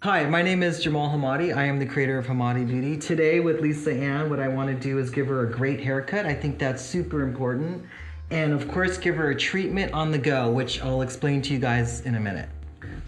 Hi, my name is Jamal Hammadi. I am the creator of Hammadi Beauty. Today with Lisa Ann, what I want to do is give her a great haircut. I think that's super important. And of course, give her a treatment on the go, which I'll explain to you guys in a minute.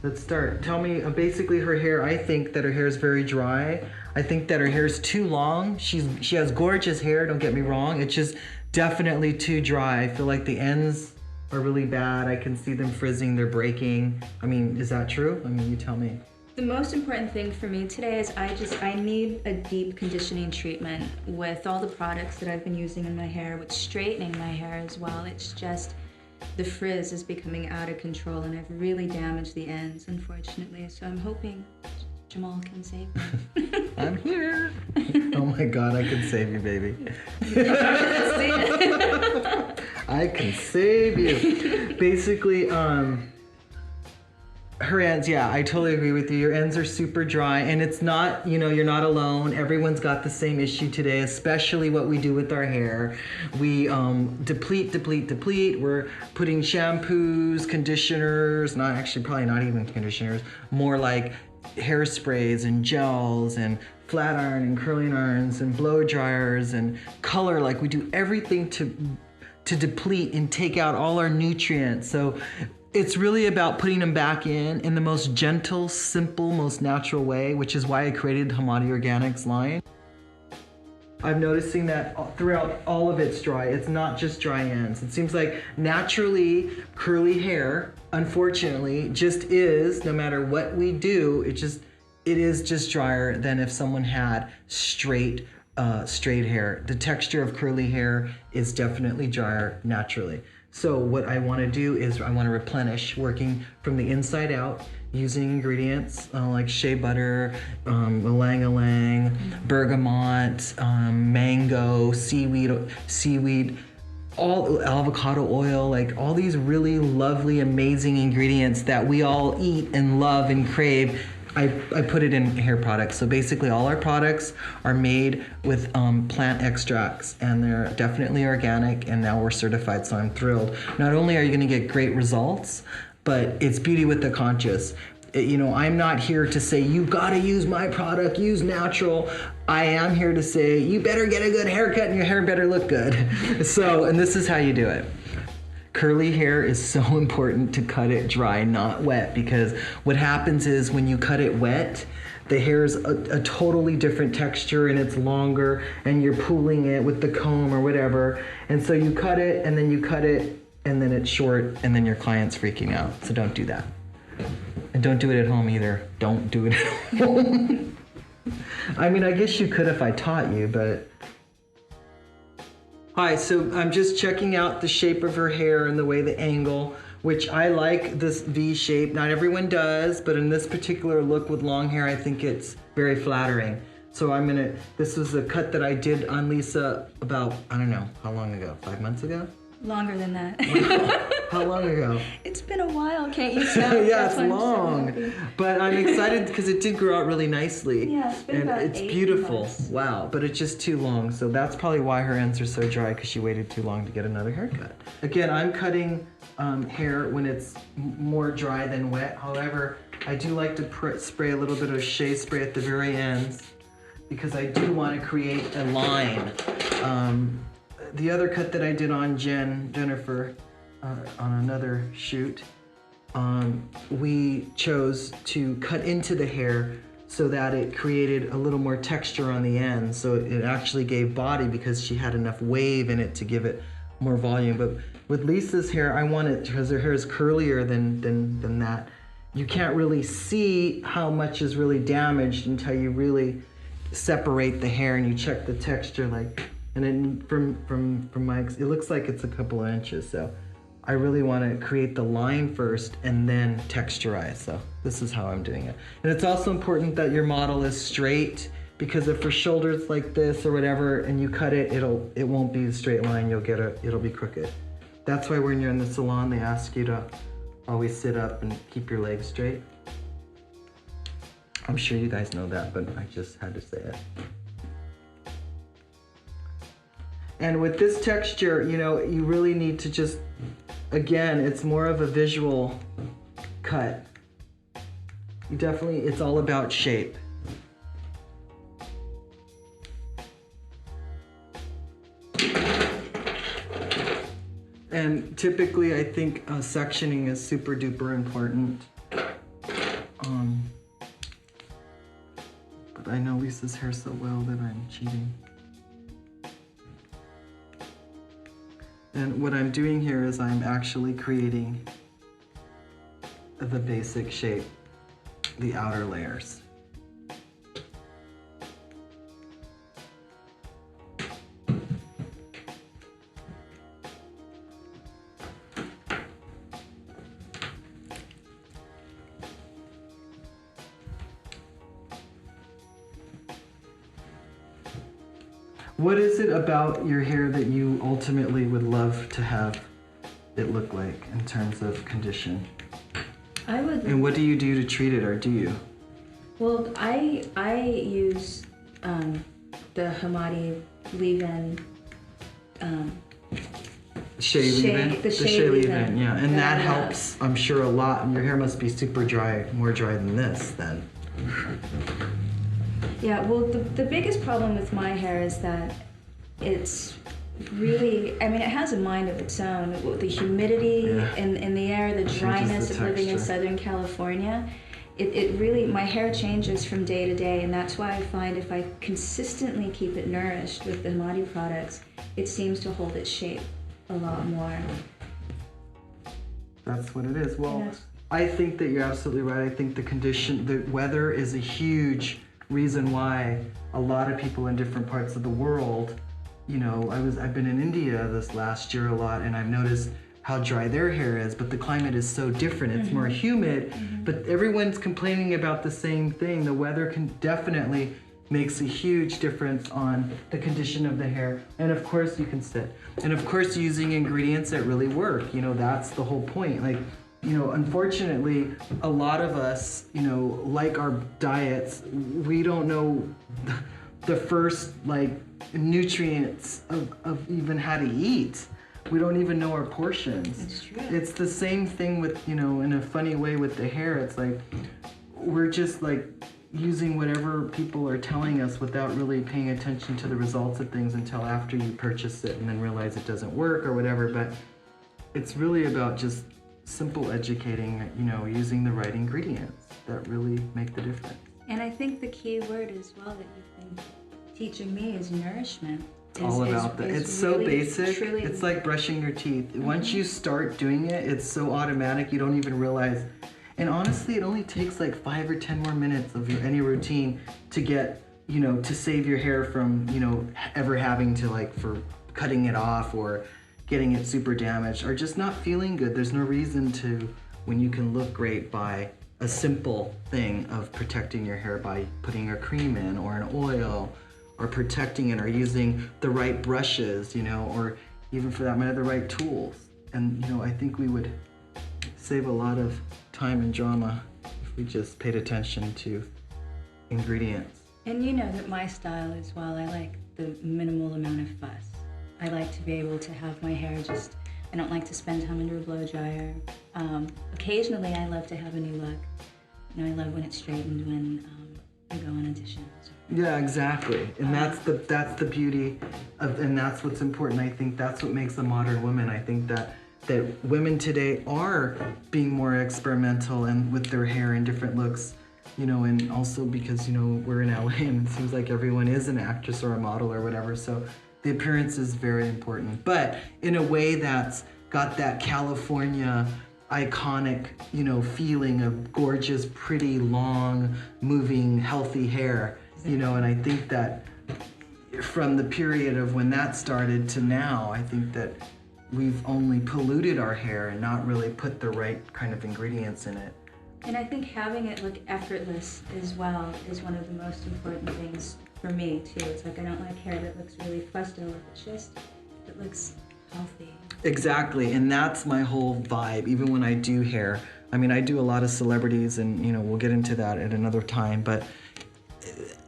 Let's start. Tell me, basically her hair, I think that her hair is very dry. I think that her hair is too long. She has gorgeous hair, don't get me wrong. It's just definitely too dry. I feel like the ends are really bad. I can see them frizzing, they're breaking. I mean, is that true? I mean, you tell me. The most important thing for me today is I need a deep conditioning treatment with all the products that I've been using in my hair, with straightening my hair as well. It's just, the frizz is becoming out of control and I've really damaged the ends, unfortunately. So I'm hoping Jamal can save me. I'm here. Oh my God, I can save you, baby. I can save you. Basically, her ends, yeah, I totally agree with you. Your ends are super dry, and it's not, you're not alone. Everyone's got the same issue today, especially what we do with our hair. We deplete. We're putting shampoos, conditioners, probably not even conditioners, more like hairsprays and gels and flat iron and curling irons and blow dryers and color. Like, we do everything to deplete and take out all our nutrients. So it's really about putting them back in the most gentle, simple, most natural way, which is why I created Hammadi Organics line. I'm noticing that throughout all of it's dry. It's not just dry ends. It seems like naturally curly hair, unfortunately, just is, no matter what we do, it is just drier than if someone had straight hair. The texture of curly hair is definitely drier naturally. So what I want to do is I want to replenish, working from the inside out, using ingredients like shea butter, ylang-ylang, bergamot, mango, seaweed, all avocado oil, like all these really lovely, amazing ingredients that we all eat and love and crave. I put it in hair products. So basically all our products are made with plant extracts, and they're definitely organic, and now we're certified, so I'm thrilled. Not only are you gonna get great results, but it's beauty with the conscious. I'm not here to say, you gotta use my product, use natural. I am here to say, you better get a good haircut and your hair better look good. And this is how you do it. Curly hair is so important to cut it dry, not wet, because what happens is when you cut it wet, the hair is a totally different texture and it's longer, and you're pulling it with the comb or whatever. And so you cut it and then you cut it and then it's short, and then your client's freaking out. So don't do that. And don't do it at home either. Don't do it at home. I mean, I guess you could if I taught you, but... Hi, so I'm just checking out the shape of her hair and the way the angle, which I like this V shape. Not everyone does, but in this particular look with long hair, I think it's very flattering. So this was a cut that I did on Lisa about, I don't know, how long ago? 5 months ago? Longer than that. Wow. How long ago? It's been a while, can't you tell? Yeah, it's long. So but I'm excited because it did grow out really nicely. Yeah, it's been about 8 beautiful. months. Wow, but it's just too long. So that's probably why her ends are so dry, because she waited too long to get another haircut. Again, I'm cutting hair when it's more dry than wet. However, I do like to spray a little bit of shea spray at the very ends, because I do want to create a line. The other cut that I did on Jennifer, on another shoot, we chose to cut into the hair so that it created a little more texture on the end. So it actually gave body, because she had enough wave in it to give it more volume. But with Lisa's hair, I want it, because her hair is curlier than that. You can't really see how much is really damaged until you really separate the hair and you check the texture, and then from my, it looks like it's a couple of inches. So I really want to create the line first and then texturize. So this is how I'm doing it. And it's also important that your model is straight, because if her shoulder's like this or whatever and you cut it, it won't be a straight line. It'll be crooked. That's why when you're in the salon, they ask you to always sit up and keep your legs straight. I'm sure you guys know that, but I just had to say it. And with this texture, you really need to just, again, it's more of a visual cut. definitely, it's all about shape. And typically, I think sectioning is super duper important. But I know Lisa's hair so well that I'm cheating. And what I'm doing here is I'm actually creating the basic shape, the outer layers. What is it about your hair that you ultimately would love to have it look like in terms of condition? And what do you do to treat it, or do you? Well, I use the Hammadi leave-in. Shea leave-in? The shea leave-in. Yeah. And that helps, I'm sure, a lot. Your hair must be super dry, more dry than this then. Yeah, well, the biggest problem with my hair is that it's really, I mean, it has a mind of its own. The humidity in the air, the dryness of living in Southern California, it really, my hair changes from day to day, and that's why I find if I consistently keep it nourished with the Hammadi products, it seems to hold its shape a lot more. That's what it is. Well, I think that you're absolutely right. I think the weather is a huge reason why a lot of people in different parts of the world, you know, I've been in India this last year a lot, and I've noticed how dry their hair is, but the climate is so different. It's more humid, but everyone's complaining about the same thing. The weather can definitely makes a huge difference on the condition of the hair. And of course you can sit. And of course using ingredients that really work. You know, that's the whole point. Like, you know, unfortunately, a lot of us, you know, like our diets, we don't know the first, like, nutrients of even how to eat. We don't even know our portions. It's true. It's the same thing with, you know, in a funny way with the hair. It's like, we're just, like, using whatever people are telling us without really paying attention to the results of things until after you purchase it and then realize it doesn't work or whatever. But it's really about just simple educating, you know, using the right ingredients that really make the difference. And I think the key word as well that you've been teaching me is nourishment. All about that. It's so really, basic. truly, it's like brushing your teeth. Once you start doing it, it's so automatic you don't even realize. And honestly, it only takes like 5 or 10 more minutes of any routine to get, you know, to save your hair from, you know, ever having to, like, for cutting it off or getting it super damaged or just not feeling good. There's no reason to, when you can look great by a simple thing of protecting your hair by putting a cream in or an oil or protecting it or using the right brushes, you know, or even for that matter, the right tools. And, you know, I think we would save a lot of time and drama if we just paid attention to ingredients. And you know that my style as well, I like the minimal amount of fuss. I like to be able to have my hair just, I don't like to spend time under a blow dryer. Occasionally I love to have a new look. You know, I love when it's straightened when I go on auditions. Yeah, exactly. And that's the beauty of, and that's what's important. I think that's what makes a modern woman. I think that women today are being more experimental and with their hair and different looks, you know, and also because, you know, we're in LA and it seems like everyone is an actress or a model or whatever, so the appearance is very important, but in a way that's got that California iconic, you know, feeling of gorgeous, pretty, long, moving, healthy hair, you know, and I think that from the period of when that started to now, I think that we've only polluted our hair and not really put the right kind of ingredients in it. And I think having it look effortless as well is one of the most important things for me too. It's like I don't like hair that looks really fussed over. It's just, it looks healthy. Exactly, and that's my whole vibe, even when I do hair. I mean, I do a lot of celebrities and, you know, we'll get into that at another time, but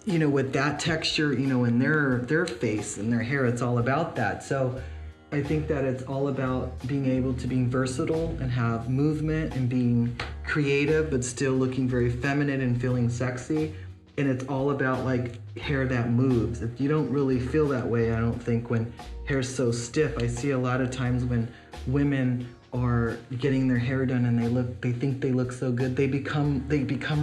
you know, with that texture, you know, in their face and their hair, it's all about that. So I think that it's all about being able to be versatile and have movement and being creative, but still looking very feminine and feeling sexy. And it's all about like hair that moves. If you don't really feel that way, I don't think, when hair's so stiff. I see a lot of times when women are getting their hair done and they think they look so good, they become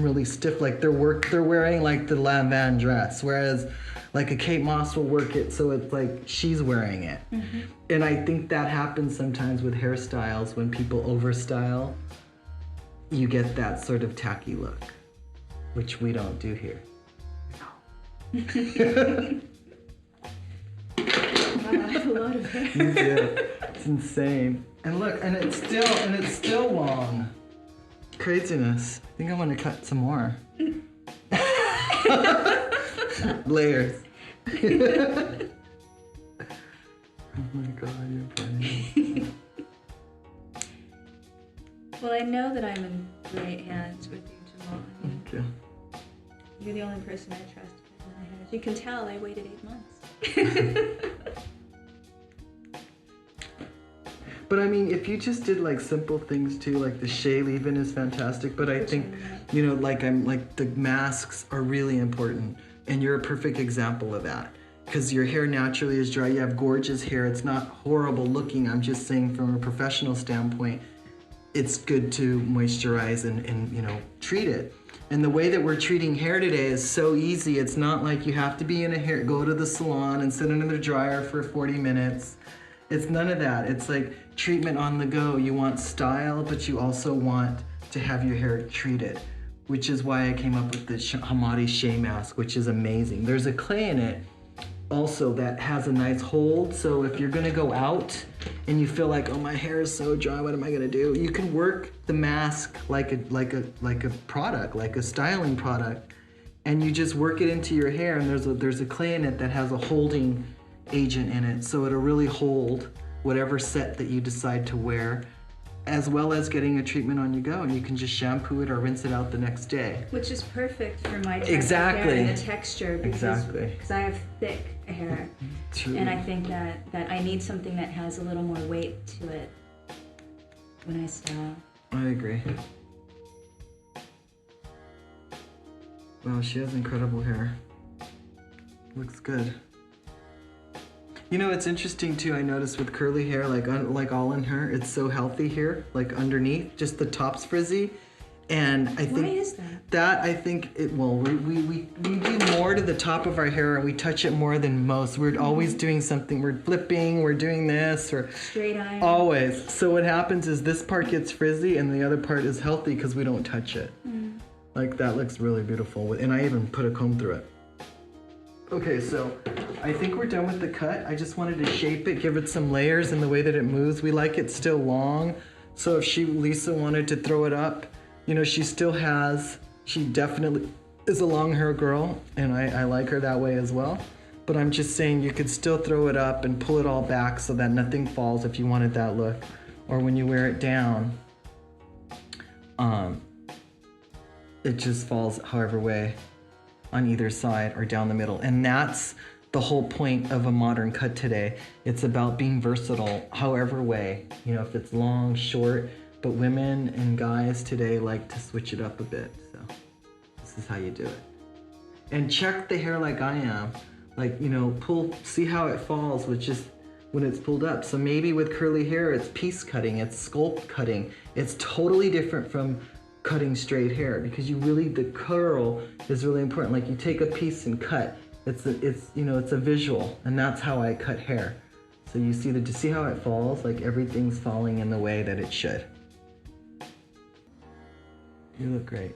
really stiff, like they're wearing like the Lanvin dress, whereas like a Kate Moss will work it so it's like she's wearing it. Mm-hmm. And I think that happens sometimes with hairstyles. When people overstyle, you get that sort of tacky look, which we don't do here. No. Wow, I have a lot of hair. You do. It's insane. And look, and it's still long. Craziness. I think I want to cut some more. Layers. Oh my God, you're funny. Well, I know that I'm in great hands with you, Jamal. Thank you. You're the only person I trust with my hair. As you can tell, I waited 8 months. But I mean, if you just did like simple things too, like the shea leave-in is fantastic. But I think, you know, like the masks are really important, and you're a perfect example of that. Because your hair naturally is dry. You have gorgeous hair. It's not horrible looking. I'm just saying, from a professional standpoint, it's good to moisturize and you know, treat it. And the way that we're treating hair today is so easy. It's not like you have to be in go to the salon and sit under the dryer for 40 minutes. It's none of that. It's like treatment on the go. You want style, but you also want to have your hair treated, which is why I came up with the Hammadi Shea Mask, which is amazing. There's a clay in it also that has a nice hold. So if you're gonna go out and you feel like, oh, my hair is so dry, what am I gonna do? You can work the mask like a product, like a styling product, and you just work it into your hair. And there's a clay in it that has a holding agent in it, so it'll really hold whatever set that you decide to wear, as well as getting a treatment on your go, and you can just shampoo it or rinse it out the next day. Which is perfect for my type Exactly. of hair and the texture, because Exactly. I have thick hair. True. And I think that I need something that has a little more weight to it when I style. I agree. Wow, she has incredible hair. Looks good. You know, it's interesting too, I noticed with curly hair, like all in her, it's so healthy here, like underneath, just the top's frizzy. And I think Why is that? that I think it, well, we do more to the top of our hair, and we touch it more than most. We're always doing something, we're flipping, we're doing this, or Straight iron. always. So what happens is this part gets frizzy and the other part is healthy because we don't touch it. Like, that looks really beautiful, and I even put a comb through it. Okay, so I think we're done with the cut. I just wanted to shape it, give it some layers in the way that it moves. We like it still long, so if Lisa wanted to throw it up, you know, she definitely is a long hair girl, and I like her that way as well. But I'm just saying, you could still throw it up and pull it all back so that nothing falls if you wanted that look. Or when you wear it down, it just falls however way, on either side or down the middle. And that's the whole point of a modern cut today. It's about being versatile however way, you know, if it's long, short, but women and guys today like to switch it up a bit. So this is how you do it. And check the hair like I am. Like, you know, see how it falls with just when it's pulled up. So maybe with curly hair, it's piece cutting, it's sculpt cutting. It's totally different from cutting straight hair, because the curl is really important. Like, you take a piece and cut. It's a visual, and that's how I cut hair. So you see how it falls? Like, everything's falling in the way that it should. You look great.